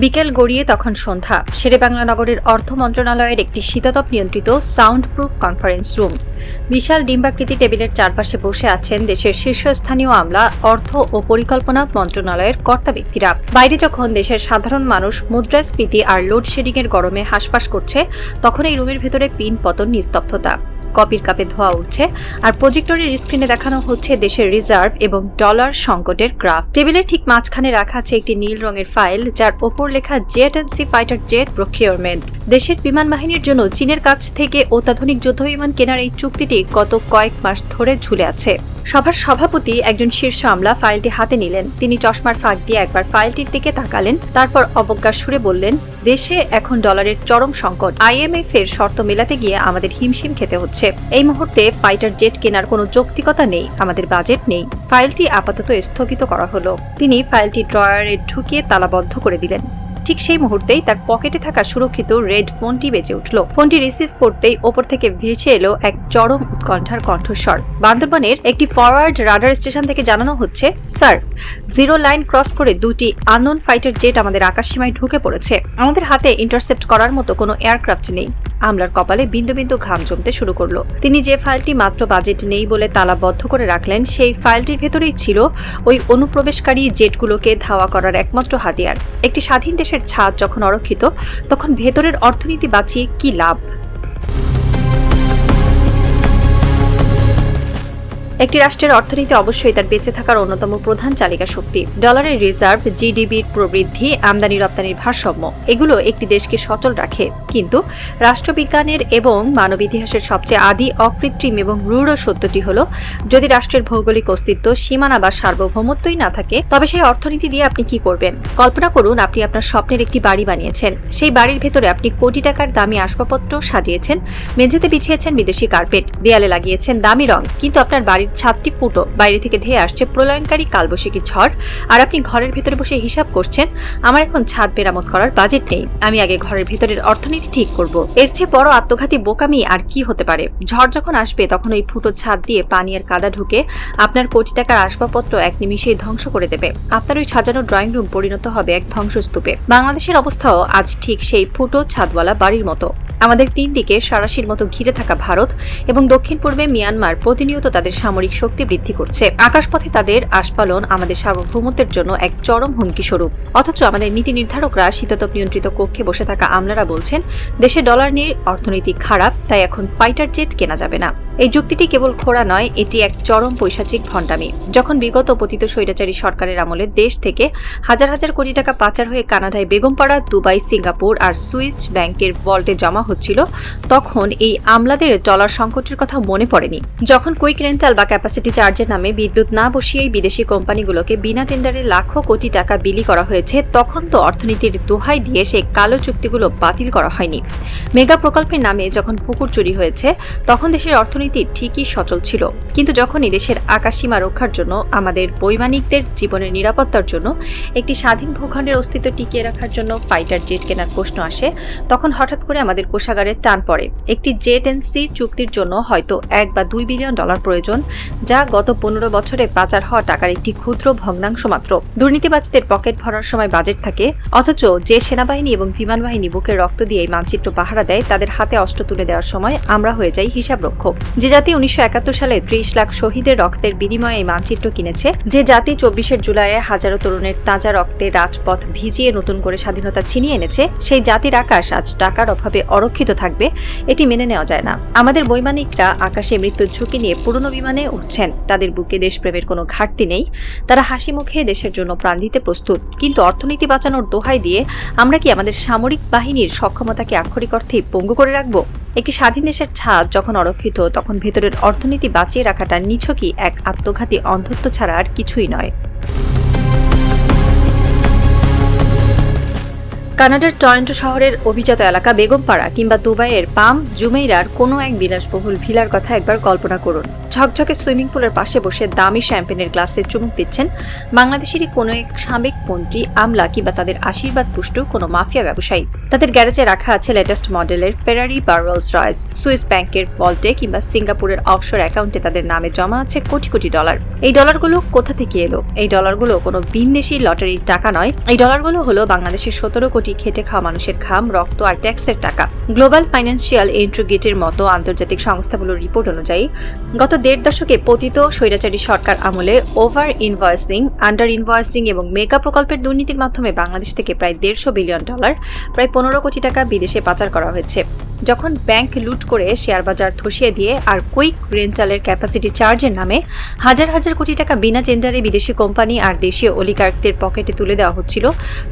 বিকেল গড়িয়ে তখন সন্ধ্যা। শেরেবাংলা নগরের অর্থ মন্ত্রণালয়ের একটি শীতাতপ নিয়ন্ত্রিত সাউন্ড প্রুফ কনফারেন্স রুম। বিশাল ডিম্বাকৃতি টেবিলের চারপাশে বসে আছেন দেশের শীর্ষস্থানীয় আমলা, অর্থ ও পরিকল্পনা মন্ত্রণালয়ের কর্তা ব্যক্তিরা। বাইরে যখন দেশের সাধারণ মানুষ মুদ্রাস্ফীতি আর লোডশেডিং এর গরমে হাঁসফাঁস করছে, তখন এই রুমের ভেতরে পিন পতন, নিস্তব্ধতা। কপির কাপে ধোয়া উঠছে আর প্রজেক্টরের স্ক্রিনে দেখানো হচ্ছে দেশের রিজার্ভ এবং ডলার সংকটের গ্রাফ। টেবিলের ঠিক মাঝখানে রাখা আছে একটি নীল রঙের ফাইল, যার ওপর লেখা jet and C fighter jet procurement. দেশের বিমান বাহিনীর জন্য চীনের কাছ থেকে অত্যাধুনিক যুদ্ধবিমান কেনার এই চুক্তিটি গত কয়েক মাস ধরে ঝুলে আছে। সভার সভাপতি, একজন শীর্ষ আমলা, ফাইলটি হাতে নিলেন। তিনি চশমার ফাঁক দিয়ে একবার ফাইলটির দিকে তাকালেন, তারপর অবজ্ঞার সুরে বললেন, দেশে এখন ডলারের চরম সংকট। IMF এর শর্ত মেলাতে গিয়ে আমাদের হিমশিম খেতে হচ্ছে। এই মুহূর্তে ফাইটার জেট কেনার কোনো যৌক্তিকতা নেই, আমাদের বাজেট নেই। ফাইলটি আপাতত স্থগিত করা হলো। তিনি ফাইলটি ড্রয়ারে ঢুকিয়ে তালাবদ্ধ করে দিলেন। ঠিক সেই মুহূর্তেই তার পকেটে থাকা সুরক্ষিত রেড ফোনটি বেজে উঠল। ফোনটি রিসিভ করতেই ওপর থেকে ভেসে এলো এক চরম উৎকণ্ঠার কণ্ঠস্বর। বান্দরবনের একটি ফরওয়ার্ড রাডার স্টেশন থেকে জানানো হচ্ছে, স্যার, 0 লাইন ক্রস করে 2টি আননোন ফাইটার জেট আমাদের আকাশসীমায় ঢুকে পড়েছে। আমাদের হাতে ইন্টারসেপ্ট করার মতো কোনো এয়ারক্রাফট নেই। আমলার কপালে বিন্দু বিন্দু ঘাম জমতে শুরু করলো। তিনি যে ফাইলটি মাত্র বাজেট নেই বলে তালাবদ্ধ করে রাখলেন, সেই ফাইলটির ভেতরেই ছিল ওই অনুপ্রবেশকারী জেটগুলোকে ধাওয়া করার একমাত্র হাতিয়ার। একটি স্বাধীন দেশের ছাদ যখন অরক্ষিত, তখন ভেতরের অর্থনীতি বাঁচিয়ে কি লাভ? একটি রাষ্ট্রের অর্থনীতি অবশ্যই তার বেঁচে থাকার অন্যতম প্রধান চালিকা শক্তি। ডলারের রিজার্ভ, জিডিপির প্রবৃদ্ধি, আমদানি রপ্তানির ভারসাম্য, এগুলো একটি দেশকে সচল রাখে। কিন্তু রাষ্ট্রবিজ্ঞানের এবং মানব ইতিহাসের সবচেয়ে আদি, অকৃত্রিম এবং রূঢ় সত্যটি হলো, যদি রাষ্ট্রের ভৌগোলিক অস্তিত্ব, সীমানা বা সার্বভৌমত্বই না থাকে, তবে সেই অর্থনীতি দিয়ে আপনি কি করবেন? কল্পনা করুন, আপনি আপনার স্বপ্নের একটি বাড়ি বানিয়েছেন। সেই বাড়ির ভেতরে আপনি কোটি টাকার দামি আসবাবপত্র সাজিয়েছেন, মেঝেতে বিছিয়েছেন বিদেশি কার্পেট, দেয়ালে লাগিয়েছেন দামি রং, কিন্তু আপনার বাড়ির ছাদটি ফুটো, বাইরে থেকে ধেয়ে আসছে প্রলয়ঙ্কারী কালবৈশাখী ঝড়, আর আপনি ঘরের ভেতরে বসে হিসাব করছেন, আমার এখন ছাদ মেরামত করার বাজেট নেই, আমি আগে ঘরের ভেতরের অর্থনীতি ঠিক করব। এর চেয়ে বড় আত্মঘাতী বোকামি আর কি হতে পারে? ঝড় যখন আসবে, তখন ওই ফুটো ছাদ দিয়ে পানি আর কাদা ঢুকে আপনার কোটি টাকার আসবাবপত্র এক নিমিষেই ধ্বংস করে দেবে। আপনার ওই সাজানো ড্রয়িং রুম পরিণত হবে এক ধ্বংসস্তূপে। বাংলাদেশের অবস্থাও আজ ঠিক সেই ফুটো ছাদওয়ালা বাড়ির মতো। আমাদের 3 দিকে সারাশির মতো ঘিরে থাকা ভারত এবং দক্ষিণ পূর্বে মিয়ানমার প্রতিনিয়ত তাদের সামরিক শক্তি বৃদ্ধি করছে। আকাশপথে তাদের আস্ফালন আমাদের সার্বভৌমত্বের জন্য এক চরম হুমকি স্বরূপ। অথচ আমাদের নীতি নির্ধারকরা, শীতাতপ নিয়ন্ত্রিত কক্ষে বসে থাকা আমলারা বলছেন, দেশে ডলার নিয়ে অর্থনীতি খারাপ, তাই এখন ফাইটার জেট কেনা যাবে না। এই যুক্তিটি কেবল খোঁড়া নয়, এটি এক চরম পৈশাচিক ভণ্ডামি। যখন বিগত পতিত স্বৈরাচারী সরকারের আমলে দেশ থেকে হাজার হাজার কোটি টাকা পাচার হয়ে কানাডায় বেগমপাড়া, দুবাই, সিঙ্গাপুর আর সুইস ব্যাংকের ভল্টে জমা হচ্ছিল, তখন এই আমলাদের ডলার সংকটের কথা মনে পড়েনি। যখন কুইক রেন্টাল বা ক্যাপাসিটি চার্জের নামে বিদ্যুৎ না বসিয়েই বিদেশি কোম্পানিগুলোকে বিনা টেন্ডারে লাখো কোটি টাকা বিলি করা হয়েছে, তখন তো অর্থনীতির দোহাই দিয়ে সেই কালো চুক্তিগুলো বাতিল করা হয়নি। মেগা প্রকল্পের নামে যখন পুকুর চুরি হয়েছে, তখন দেশের অর্থনীতি ঠিকই সচল ছিল। কিন্তু যখনই দেশের আকাশসীমা রক্ষার জন্য, আমাদের বৈমানিকদের জীবনের নিরাপত্তার জন্য, একটি স্বাধীন ভূখণ্ডের অস্তিত্ব টিকিয়ে রাখার জন্য ফাইটার জেট কেনার প্রশ্ন আসে, তখন হঠাৎ করে আমাদের কোষাগারে টান পড়ে। একটি জেট এন্ড সি চুক্তির জন্য হয়তো $1 বা $2 বিলিয়ন প্রয়োজন, যা গত 15 বছরে পাচার হওয়া টাকার একটি ক্ষুদ্র ভগ্নাংশ মাত্র। দুর্নীতিবাজদের পকেট ভরার সময় বাজেট থাকে, অথচ যে সেনাবাহিনী এবং বিমান বাহিনী বুকের রক্ত দিয়ে এই মানচিত্র পাহারা দেয়, তাদের হাতে অস্ত্র তুলে দেওয়ার সময় আমরা হয়ে যাই হিসাবরক্ষক। যে জাতি 1971 সালে 30 লাখ শহীদের রক্তের বিনিময়ে এই মানচিত্র কিনেছে, যে জাতি 24 জুলাইয়ে হাজারো তরুণের তাজা রক্তে রাজপথ ভিজিয়ে নতুন করে স্বাধীনতা ছিনিয়ে এনেছে, সেই জাতির আকাশ আজ টাকার অভাবে অরক্ষিত থাকবে, এটি মেনে নেওয়া যায় না। আমাদের বৈমানিকরা আকাশে মৃত্যুর ঝুঁকি নিয়ে পুরনো বিমানে উঠছেন। তাদের বুকে দেশপ্রেমের কোনো ঘাটতি নেই, তারা হাসি মুখে দেশের জন্য প্রাণ দিতে প্রস্তুত। কিন্তু অর্থনীতি বাঁচানোর দোহাই দিয়ে আমরা কি আমাদের সামরিক বাহিনীর সক্ষমতাকে আক্ষরিক অর্থেই পঙ্গু করে রাখব? একটি স্বাধীন দেশের ছাদ যখন অরক্ষিত, তখন ভেতরের অর্থনীতি বাঁচিয়ে রাখাটা নিছকই এক আত্মঘাতী অন্ধত্ব ছাড়া আর কিছুই নয়। কানাডার টরন্টো শহরের অভিজাত এলাকা বেগমপাড়া কিংবা দুবাইয়ের পাম জুমেইরার কোনো এক বিলাসবহুল ভিলার কথা একবার কল্পনা করুন। ঝকঝকে সুইমিং পুলের পাশে বসে দামি শ্যাম্পেনের গ্লাসে চুমুক দিচ্ছেন বাংলাদেশেরই কোনো এক সাবেক মন্ত্রী, আমলা কিংবা তাদের আশীর্বাদ পুষ্ট কোনো মাফিয়া ব্যবসায়ী। তাদের গ্যারেজে রাখা আছে লেটেস্ট মডেলের ফেরারি বা রোলস রয়েস। সুইস ব্যাংকের ভল্টে কিংবা সিঙ্গাপুরের অফশোর অ্যাকাউন্টে তাদের নামে জমা আছে কোটি কোটি ডলার। এই ডলারগুলো কোথা থেকে এলো? এই ডলারগুলো কোনো ভিনদেশি লটারির টাকা নয়। এই ডলারগুলো হলো বাংলাদেশের 17 কোটি খেটে খাওয়া মানুষের ঘাম, রক্ত আর ট্যাক্সের টাকা। গ্লোবাল ফাইন্যান্সিয়াল ইন্টিগ্রিটির মতো আন্তর্জাতিক সংস্থাগুলোর রিপোর্ট অনুযায়ী গত 1.5 দশকে পতিত স্বৈরাচারী সরকার আমলে ওভার ইনভয়েসিং, আন্ডার ইনভয়েসিং এবং মেগা প্রকল্পের দুর্নীতির মাধ্যমে বাংলাদেশ থেকে প্রায় 150 বিলিয়ন ডলার, প্রায় 15 কোটি টাকা বিদেশে পাচার করা হয়েছে। যখন ব্যাংক লুট করে শেয়ার বাজার ধসিয়ে দিয়ে আর কুইক রেন্টালের ক্যাপাসিটি চার্জের নামে হাজার হাজার কোটি টাকা বিনা টেন্ডারে বিদেশি কোম্পানি আর দেশীয় অলিগার্কদের পকেটে তুলে দেওয়া হচ্ছিল,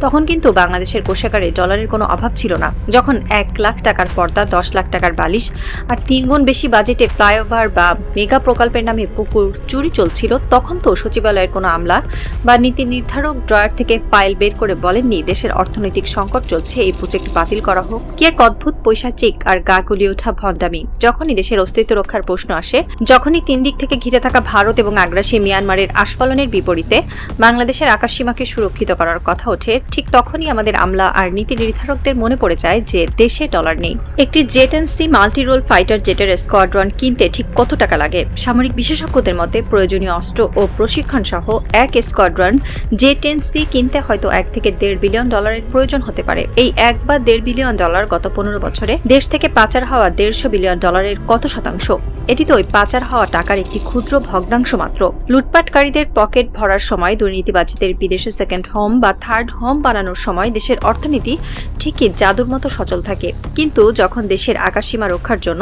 তখন কিন্তু বাংলাদেশের কোষাগারে ডলারের কোনো অভাব ছিল না। যখন 1 লাখ টাকার পর্দা, 10 লাখ টাকার বালিশ আর 3 গুণ বেশি বাজেটে ফ্লাইওভার বা মেগা প্রকল্পের নামে পুকুর চুরি চলছিল, তখন তো সচিবালয়ের কোনো আমলা বা নীতি নির্ধারক ড্রয়ার থেকে ফাইল বের করে বলেননি দেশের অর্থনৈতিক সংকট চলছে, এই প্রজেক্ট বাতিল করা হোক। কি এক অদ্ভুত পৈশাচিক আর গা গুলিয়ে ওঠা ভণ্ডামি। যখনই দেশের অস্তিত্ব রক্ষার প্রশ্ন আসে, যখনই 3 দিক থেকে ঘিরে থাকা ভারত এবং আগ্রাসী মিয়ানমারের আস্ফালনের বিপরীতে বাংলাদেশের আকাশসীমাকে সুরক্ষিত করার কথা ওঠে, ঠিক তখনই আমাদের আমলা আর নীতি নির্ধারকদের মনে পড়ে যায় যে দেশে ডলার নেই। একটি জেট-এনসি মাল্টি রোল ফাইটার জেটের স্কোয়াড্রন কিনতে ঠিক কত টাকা লাগে? সামরিক বিশেষজ্ঞদের মতে প্রয়োজনীয় অস্ত্র ও প্রশিক্ষণ সহ এক স্কোয়াড্রন জেট-এনসি কিনতে হয়তো 1 থেকে 1.5 বিলিয়ন ডলারের প্রয়োজন হতে পারে। এই 1 বা 1.5 বিলিয়ন ডলার গত 15 বছরে দেশ থেকে পাচার হওয়া 150 বিলিয়ন ডলারের কত শতাংশ? এটি তো ওই পাচার হওয়া টাকার একটি ক্ষুদ্র ভগ্নাংশ মাত্র। লুটপাটকারীদের পকেট ভরার সময়, দুর্নীতিবাজদের বিদেশে সেকেন্ড হোম বা থার্ড হোম বানানোর সময় দেশের অর্থনীতি ঠিকই জাদুর মতো সচল থাকে। কিন্তু যখন দেশের আকাশসীমা রক্ষার জন্য,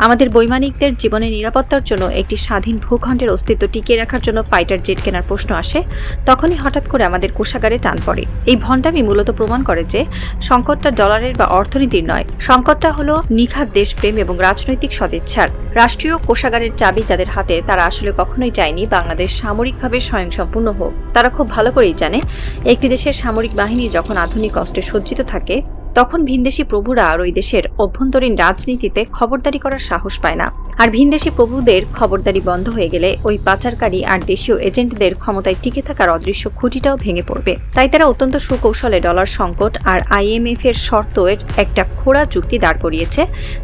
আমাদের বৈমানিকদের জীবনের নিরাপত্তার জন্য, একটি স্বাধীন ভূখণ্ডের অস্তিত্ব টিকিয়ে রাখার জন্য ফাইটার জেট কেনার প্রশ্ন আসে, তখনই হঠাৎ করে আমাদের কোষাগারে টান পড়ে। এই ভণ্ডামি মূলত প্রমাণ করে যে সংকটটা ডলারের বা অর্থনীতির নয়, সংকটটা হলো নিখাদ দেশপ্রেম এবং রাজনৈতিক সদিচ্ছার। রাষ্ট্রীয় কোষাগারের চাবি যাদের হাতে, তারা আসলে কখনোই চায়নি বাংলাদেশ সামরিকভাবে স্বয়ংসম্পূর্ণ হোক। তারা খুব ভালো করেই জানে, একটি দেশের সামরিক বাহিনী যখন আধুনিক অস্ত্রে সজ্জিত থাকে, তখন ভিনদেশি প্রভুরা আর ওই দেশের অভ্যন্তরীণ রাজনীতিতে খবরদারি করার সাহস পায় না। আর ভিনদেশি প্রভুদের খবরদারি বন্ধ হয়ে গেলে ওই পাচারকারী আর দেশীয় এজেন্টদের ক্ষমতায় টিকে থাকার অদৃশ্য খুঁটিটাও ভেঙে পড়বে। তাই তারা অত্যন্ত সুকৌশলে ডলার সংকট আর IMF এর শর্ত এর একটা খোঁড়া যুক্তি দাঁড় করিয়েছে,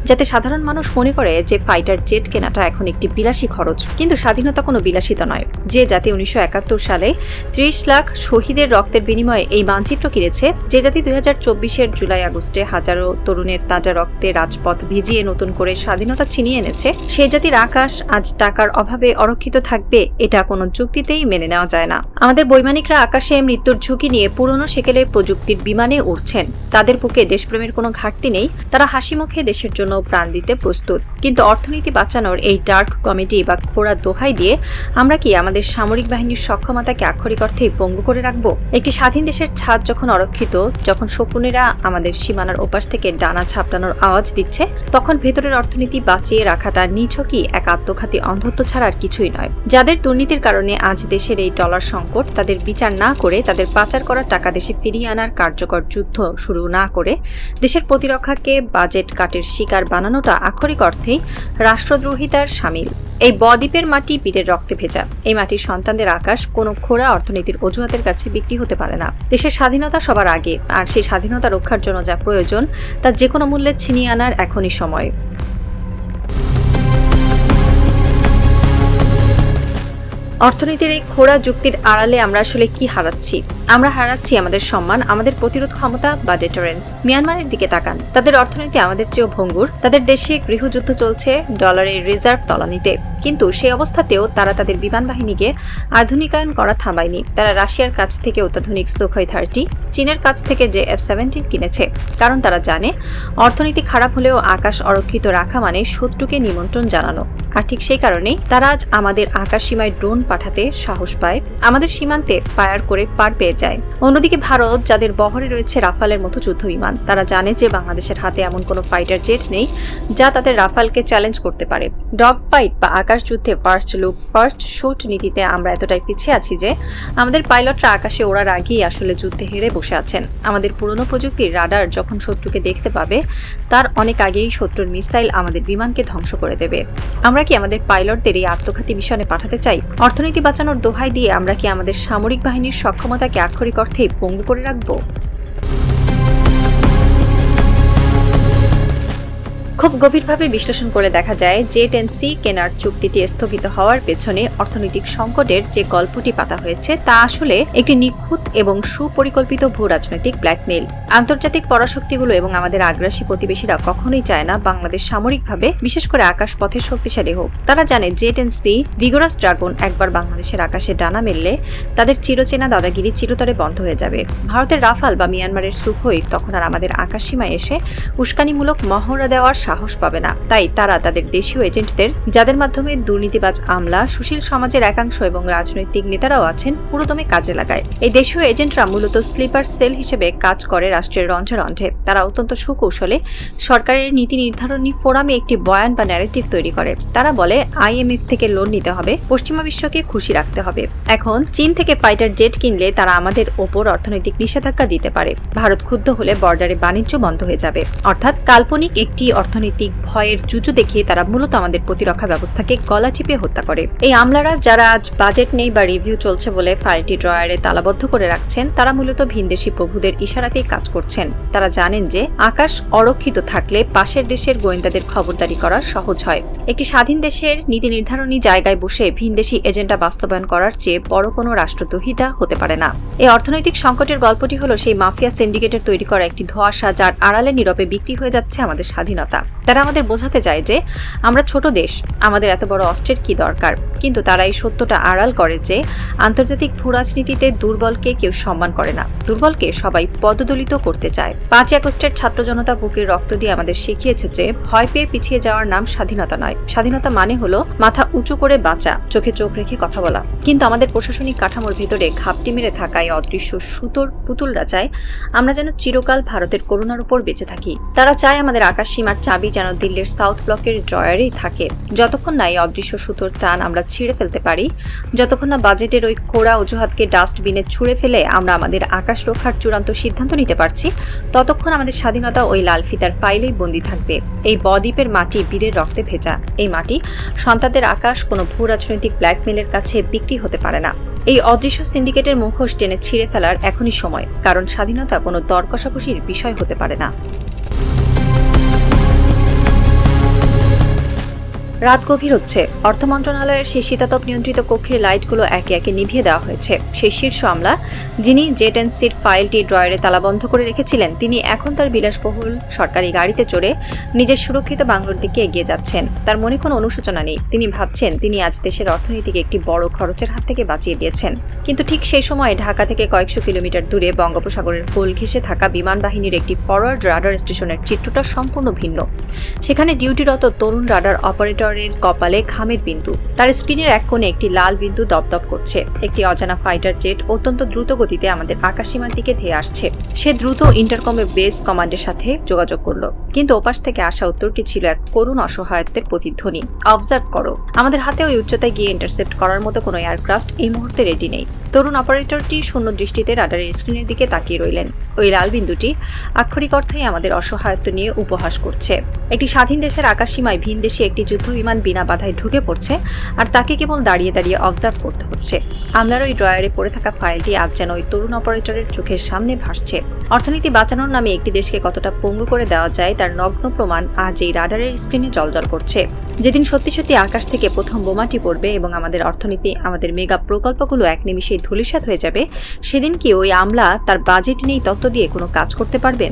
যাতে সাধারণ মানুষ মনে করে যে ফাইটার জেট কেনাটা এখন একটি বিলাসী খরচ। কিন্তু স্বাধীনতা কোনো বিলাসিতা নয়। যে জাতি 1971 সালে 30 লাখ শহীদের রক্তের বিনিময়ে এই মানচিত্র কিনেছে, যে জাতি 2024-এর জুলাই-আগস্টে হাজারো তরুণের তাজা রক্তে রাজপথ ভিজিয়ে নতুন করে স্বাধীনতা ছিনিয়ে এনেছে, সেই জাতির আকাশ আজ টাকার অভাবে অরক্ষিত থাকবে, এটা কোনো যুক্তিতেই মেনে নেওয়া যায় না। আমাদের বৈমানিকরা আকাশে মৃত্যুর ঝুঁকি নিয়ে পুরনো সেকেলের প্রযুক্তির বিমানে উড়ছেন। তাদের বুকে দেশপ্রেমের কোনো ঘাটতি নেই, তারা হাসি মুখে দেশের জন্য প্রাণ দিতে প্রস্তুত। কিন্তু অর্থনীতি বাঁচানোর এই ডার্ক কমেডি বা খোড়া দোহাই দিয়ে আমরা কি আমাদের সামরিক বাহিনীর সক্ষমতাকে আক্ষরিক অর্থেই পঙ্গু করে রাখবো? একটি স্বাধীন দেশের ছাদ যখন অরক্ষিত, যখন শকুনেরা আমাদের সীমানার ওপাশ থেকে ডানা ছাপটানোর আওয়াজ দিচ্ছে, তখন ভেতরের অর্থনীতি বাঁচিয়ে রাখাটা নিছকই এক আত্মঘাতী অন্ধত্ব ছাড়া আর কিছুই নয়। যাদের দুর্নীতির কারণে আজ দেশের এই ডলার সংকট, তাদের বিচার না করে, তাদের পাচার করা টাকা দেশে ফিরিয়ে আনার কার্যকর যুদ্ধ শুরু না করে দেশের প্রতিরক্ষাকে বাজেট কাটের শিকার বানানোটা আক্ষরিক অর্থেই রাষ্ট্রদ্রোহিতার শামিল। এই বদ্বীপের মাটি বীরের রক্তে ভেজা। এই মাটির সন্তানদের আকাশ কোনো খোড়া অর্থনীতির অজুহাতের কাছে বিক্রি হতে পারে না। দেশের স্বাধীনতা সবার আগে, আর সেই স্বাধীনতা রক্ষার জন্য যা প্রয়োজন তা যে কোনো মূল্যে ছিনিয়ে আনার এখনই সময়। অর্থনীতির এই খোড়া যুক্তির আড়ালে আমরা আসলে কি হারাচ্ছি? আমরা হারাচ্ছি আমাদের সম্মান, আমাদের প্রতিরোধ ক্ষমতা বা ডেটারেন্স। মিয়ানমারের দিকে তাকান, তাদের অর্থনীতি আমাদের চেয়েও ভঙ্গুর। তাদের দেশে গৃহযুদ্ধ চলছে ডলারের রিজার্ভ তলানিতে, কিন্তু সেই অবস্থাতেও তারা তাদের বিমান বাহিনীকে আধুনিকায়ন করা থামায়নি। তারা রাশিয়ার কাছ থেকে অত্যাধুনিক সুখোই 30, চীনের কাছ থেকে যে F-17 কিনেছে, কারণ তারা জানে অর্থনীতি খারাপ হলেও আকাশ অরক্ষিত রাখা মানে শত্রুকে নিমন্ত্রণ জানানো। আর ঠিক সেই কারণেই তারা আজ আমাদের আকাশ সীমায় ড্রোন পাঠাতে সাহস পায়, আমাদের সীমান্তে ফায়ার করে পার পেয়ে যায়। অন্যদিকে ভারত, যাদের বহরে রয়েছে রাফালের মতো যুদ্ধ বিমান, তারা জানে যে বাংলাদেশের হাতে এমন কোনো ফাইটার জেট নেই যা তাদের রাফালকে চ্যালেঞ্জ করতে পারে। ডগ ফাইট বা আকাশ যুদ্ধে ফার্স্ট লুক ফার্স্ট শুট নীতিতে আমরা এতটাই পিছিয়ে আছি যে আমাদের পাইলটরা আকাশে ওড়ার আগেই আসলে যুদ্ধে হেরে বসে আছেন। আমাদের পুরনো প্রযুক্তির রাডার যখন শত্রুকে দেখতে পাবে, তার অনেক আগেই শত্রুর মিসাইল আমাদের বিমানকে ধ্বংস করে দেবে। আমরা কি আমাদের পাইলটদের এই আত্মঘাতী মিশনে পাঠাতে চাই? অর্থনীতি বাঁচানোর দোহাই দিয়ে আমরা কি আমাদের সামরিক বাহিনীর সক্ষমতাকে আক্ষরিক অর্থেই পঙ্গু করে রাখবো? খুব গভীরভাবে বিশ্লেষণ করে দেখা যায় J-10C কেনার চুক্তিটি স্থগিত হওয়ার পেছনে অর্থনৈতিক সংকটের যে গল্পটি পাতা হয়েছে তা আসলে একটি নিখুঁত এবং সুপরিকল্পিত ভূ রাজনৈতিক ব্ল্যাকমেইল। আন্তর্জাতিক পরাশক্তিগুলো এবং আমাদের আগ্রাসী প্রতিবেশীরা কখনোই চায় না বাংলাদেশ সামরিকভাবে, বিশেষ করে আকাশপথে শক্তিশালী হোক। তারা জানে J-10C ভিগোরাস ড্রাগন একবার বাংলাদেশের আকাশে ডানা মেললে তাদের চিরচেনা দাদাগিরি চিরতরে বন্ধ হয়ে যাবে। ভারতের রাফাল বা মিয়ানমারের সুখোই তখন আর আমাদের আকাশসীমায় এসে উস্কানিমূলক মহড়া দেওয়ার সাহস পাবে না। তাই তারা তাদের দেশীয় এজেন্টদের, যাদের মাধ্যমে দুর্নীতিবাজ আমলা, সুশীল সমাজের একাংশ এবং রাজনৈতিক নেতারাও আছেন, পুরোদমে কাজে লাগায়। এই দেশীয় এজেন্টরা মূলত স্লিপার সেল হিসেবে কাজ করে রাষ্ট্রের রন্ধ্রে রন্ধ্রে। তারা অত্যন্ত সুকৌশলে সরকারের নীতি নির্ধারণী ফোরামে একটি বয়ান বা ন্যারেটিভ তৈরি করে। তারা বলে IMF থেকে লোন নিতে হবে, পশ্চিমা বিশ্বকে খুশি রাখতে হবে। এখন চীন থেকে ফাইটার জেট কিনলে তারা আমাদের ওপর অর্থনৈতিক নিষেধাজ্ঞা দিতে পারে। ভারত ক্ষুব্ধ হলে বর্ডারে বাণিজ্য বন্ধ হয়ে যাবে। অর্থাৎ কাল্পনিক একটি অর্থনৈতিক ভয়ের জুজু দেখিয়ে তারা মূলত আমাদের প্রতিরক্ষা ব্যবস্থাকে গলা চিপে হত্যা করে। এই আমলারা, যারা আজ বাজেট নেই বা রিভিউ চলছে বলে ফাইলটি ড্রয়ারে তালাবদ্ধ করে রাখছেন, তারা মূলত ভিনদেশি প্রভুদের ইশারাতেই কাজ করছেন। তারা জানেন যে আকাশ অরক্ষিত থাকলে পাশের দেশের গোয়েন্দাদের খবরদারি করা সহজ হয়। একটি স্বাধীন দেশের নীতি নির্ধারণী জায়গায় বসে ভিনদেশি এজেন্ডা বাস্তবায়ন করার চেয়ে বড় কোনো রাষ্ট্রদ্রোহিতা হতে পারে না। এই অর্থনৈতিক সংকটের গল্পটি হলো সেই মাফিয়া সিন্ডিকেটের তৈরি করা একটি ধোঁয়াশা, যার আড়ালে নীরবে বিক্রি হয়ে যাচ্ছে আমাদের স্বাধীনতা। তারা আমাদের বোঝাতে চায় যে আমরা ছোট দেশ, আমাদের এত বড় অস্ত্রের কি দরকার। কিন্তু তারা এই সত্যটা আড়াল করে যে আন্তর্জাতিক ভূরাজনীতিতে দুর্বলকে কেউ সম্মান করে না, দুর্বলকে সবাই পদদলিত করতে চায়। 5ই আগস্টের ছাত্র জনতা বুকের রক্ত দিয়ে আমাদের শিখিয়েছে যে ভয় পেয়ে পিছিয়ে যাওয়ার নাম স্বাধীনতা নয়। স্বাধীনতা মানে হলো মাথা উঁচু করে বাঁচা, চোখে চোখ রেখে কথা বলা। কিন্তু আমাদের প্রশাসনিক কাঠামোর ভেতরে ঘাপটি মেরে থাকা এই অদৃশ্য সুতোর পুতুলরা চায় আমরা যেন চিরকাল ভারতের করুণার উপর বেঁচে থাকি। তারা চায় আমাদের আকাশ সীমার চাবি যেন দিল্লির সাউথ ব্লকের ড্রয়ারেই থাকে। যতক্ষণ না এই অদৃশ্য সুতোর টান আমরা ছিঁড়ে ফেলতে পারি, যতক্ষণ না বাজেটের ওই খোড়া অজুহাতকে ডাস্টবিনে ছুঁড়ে ফেলে আমরা আমাদের আকাশ রক্ষার চূড়ান্ত সিদ্ধান্ত নিতে পারছি, ততক্ষণ আমাদের স্বাধীনতা ওই লাল ফিতার ফাইলেই বন্দী থাকবে। এই বদ্বীপের মাটি বীরের রক্তে ভেজা। এই মাটি, সন্তানদের আকাশ কোনো ভূ রাজনৈতিক ব্ল্যাকমেলের কাছে বিক্রি হতে পারে না। এই অদৃশ্য সিন্ডিকেটের মুখোশ টেনে ছিঁড়ে ফেলার এখনই সময়, কারণ স্বাধীনতা কোনো দর কষাকষির বিষয় হতে পারে না। রাত গভীর হচ্ছে। অর্থ মন্ত্রণালয়ের সেই শীতাতপ নিয়ন্ত্রিত কক্ষের লাইটগুলো একে একে নিভিয়ে দেওয়া হয়েছে। সেই শীর্ষ আমলা, যিনি J-10C'র ফাইলটি ড্রয়ারে তালাবন্ধ করে রেখেছিলেন, তিনি এখন তার বিলাসবহুল সরকারি গাড়িতে চড়ে নিজের সুরক্ষিত বাংলোর দিকে এগিয়ে যাচ্ছেন। তার মনে কোনো অনুশোচনা নেই। তিনি ভাবছেন তিনি আজ দেশের অর্থনীতিকে একটি বড় খরচের হাত থেকে বাঁচিয়ে দিয়েছেন। কিন্তু ঠিক সেই সময় ঢাকা থেকে কয়েকশো কিলোমিটার দূরে বঙ্গোপসাগরের কোল ঘেঁষে থাকা বিমান বাহিনীর একটি ফরওয়ার্ড রাডার স্টেশনের চিত্রটা সম্পূর্ণ ভিন্ন। সেখানে ডিউটিরত তরুণ রাডার অপারেটর কপালে ঘামের বিন্দু। তার স্ক্রিনের এক কোণে একটি লাল বিন্দু দপদপ করছে। একটি অজানা ফাইটার জেট অত্যন্ত দ্রুত গতিতে আমাদের আকাশসীমার দিকে ধেয়ে আসছে। সে দ্রুত ইন্টারকমে বেস কমান্ডের সাথে যোগাযোগ করলো, কিন্তু ওপাশ থেকে আসা উত্তরটি ছিল এক করুণ অসহায়ত্বের প্রতিধ্বনি। অবজার্ভ করো। আমাদের হাতে ওই উচ্চতায় গিয়ে ইন্টারসেপ্ট করার মতো কোনো এয়ারক্রাফট এই মুহূর্তে রেডি নেই। তরুণ অপারেটরটি শূন্য দৃষ্টিতে রাডারের স্ক্রিনের দিকে তাকিয়ে রইলেন। ওই লাল বিন্দুটি আক্ষরিক অর্থেই আমাদের অসহায়ত্ব নিয়ে উপহাস করছে। একটি স্বাধীন দেশের আকাশসীমায় ভিনদেশী একটি যুদ্ধ বিমান বিনা বাধায় ঢুকে পড়ছে, আর তাকে কেবল দাঁড়িয়ে দাঁড়িয়ে অবজার্ভ করতে হচ্ছে। আমলার ওই ড্রয়ারে পড়ে থাকা ফাইলটি আজ যেন ওই তরুণ অপারেটরের চোখের সামনে ভাসছে। অর্থনীতি বাঁচানোর নামে একটি দেশকে কতটা পঙ্গু করে দেওয়া যায় তার নগ্ন প্রমাণ আজ এই রাডারের স্ক্রিনে জ্বলজ্বল করছে। যেদিন সত্যি সত্যি আকাশ থেকে প্রথম বোমাটি পড়বে এবং আমাদের অর্থনীতি, আমাদের মেগা প্রকল্পগুলো এক নিমিষেই ধূলিসাৎ হয়ে যাবে, সেদিন কি ওই আমলা তার বাজেট নেই তত্ত্ব দিয়ে কোনো কাজ করতে পারবেন?